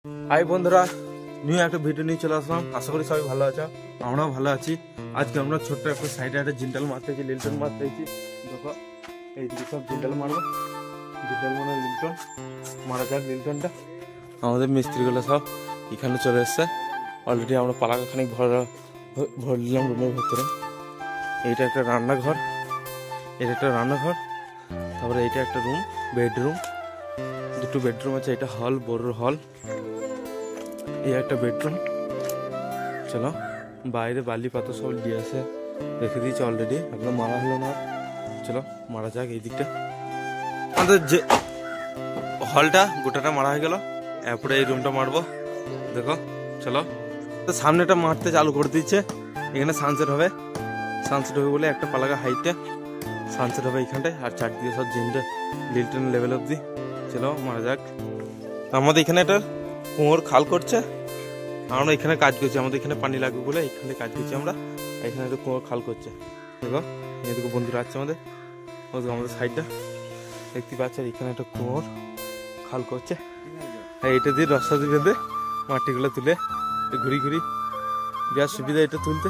High বন্ধুরা, new একটা video নিয়ে চলে আসলাম। আশা করি সবাই ভালো আছো, আমরাও ভালো আছি। আজকে আমরা ছোট্ট একটা সাইডে একটা জিন্টাল মারতে হয়েছি, লিল্টন মারতে হয়েছি। দেখো এইদিকে সব জিন্টাল মারবো, জিন্টাল মানে লিল্টন মারা যাক। লিল্টনটা আমাদের মিস্ত্রিগুলো সব এখানে চলে এসছে অলরেডি। আমরা পালাকা খানিক ভর নিলাম রুমের ভেতরে। এইটা একটা রান্নাঘর, এটা একটা রান্নাঘর, তারপরে এইটা একটা রুম, বেডরুম, দুটো বেডরুম আছে। এটা হল, বড় হল। এই একটা বেডরুম। চলো বাইরে বালি পাতা সব দিয়ে আসে রেখে দিয়েছে অলরেডি, একদম মারা হলো না। চলো মারা যাক। এই দিকটা আমাদের যে হলটা গোটাটা মারা হয়ে গেল, এরপরে এই রুমটা মারবো। দেখো চলো, তো সামনেটা মারতে চালু করে দিচ্ছে। এখানে সানসেট হবে, সানসেট হবে বলে একটা পালাকা হাইটে সানসেট হবে এইখানটায়, আর চারদিকে সব জিনটা লিল্টন লেভেল অব্দি। চলো মারা যাক। আমাদের এখানে একটা কুয়োর খাল করছে, আমরা এখানে কাজ করছি। আমাদের এখানে পানি লাগবে বলে এখানে কাজ করছি আমরা। এখানে একটা কুয়োর খাল করছে। দেখো এদিকে বন্ধুরা আছে আমাদের, ওদিকে আমাদের সাইডটা দেখতে পাচ্ছি। আর এখানে একটা কুয়োর খাল করছে, এইটা দিয়ে রাস্তা দিয়ে বেঁধে মাটিগুলো তুলে ঘুরি ঘুরি দেওয়ার সুবিধা এটা তুলতে।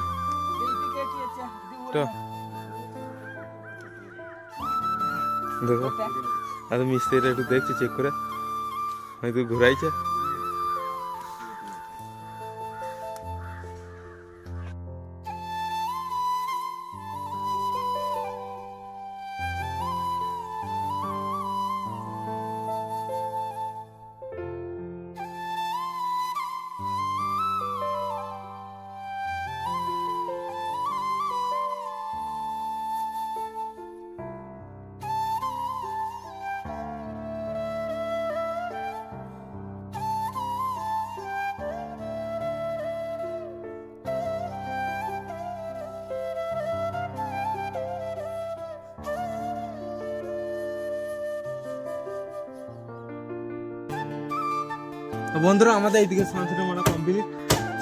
দেখো আর মিস্ত্রিটা একটু দেখছি চেক করে, হয়তো ঘুরাইছে। বন্ধুরা আমাদের এইদিকে সানসেট মারা কমপ্লিট,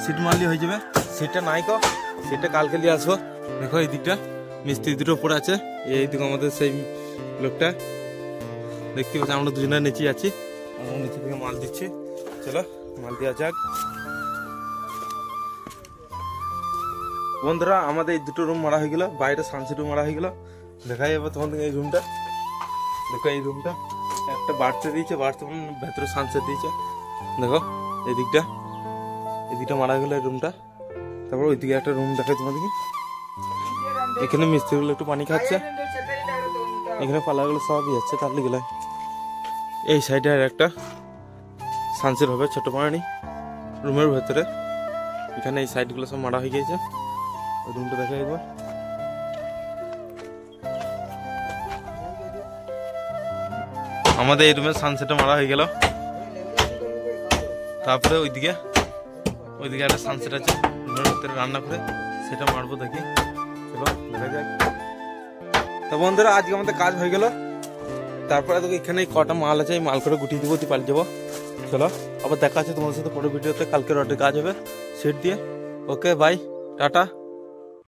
সিট মারলি হয়ে যাবে। সিটটা নাই কো, সিটটা কালকে নিয়ে আসবো। দেখো এই দিকটা মিস্ত্রি দুটো পড়ে আছে, এইদিকে আমাদের সেই লোকটা দেখতে পাচ্ছি। আমরা দুজনে নিচে আছি, আমরা নিচে থেকে মাল দিচ্ছি। চলো মাল দেওয়া যাক। বন্ধুরা আমাদের এই দুটো রুম মারা হয়ে গেল, বাইরে সানসেটও মারা হয়ে গেল। দেখা যাবে তোমাদের এই রুমটা। দেখো এই রুমটা একটা বাড়তে দিয়েছে, বাড়তে ভেতরে সানসেট দিয়েছে। দেখো এদিকটা, এদিকটা মারা গেল এই রুমটা। তারপর ওইদিকে একটা রুম দেখাই তোমাদেরকে। এখানে মিস্ত্রিগুলো একটু পানি খাচ্ছে, এখানে পালাগুলো সবই যাচ্ছে তার লিগে। এই সাইডে আর একটা সানসেট হবে ছোট পানি রুমের ভেতরে। এখানে এই সাইডগুলো সব মারা হয়ে গিয়েছে। ওই রুমটা দেখা একবার। আমাদের এই রুমের সানসেটটা মারা হয়ে গেল। তারপরে ওইদিকে একটা সানসেট আছে রুমের ভিতরে রান্না করে, সেটা মারবো দেখি। চলো দেখা যাক। তো বন্ধুরা আজকে আমাদের কাজ হয়ে গেল। তারপরে দেখো এখানে কটা মাল আছে, এই মাল করে গুটিয়ে দেবো, পালিয়ে যাবো। চলো আবার দেখা আছে তোমাদের সাথে পরের ভিডিওতে। কালকে রডের কাজ হবে সেট দিয়ে। Okay bye, tata.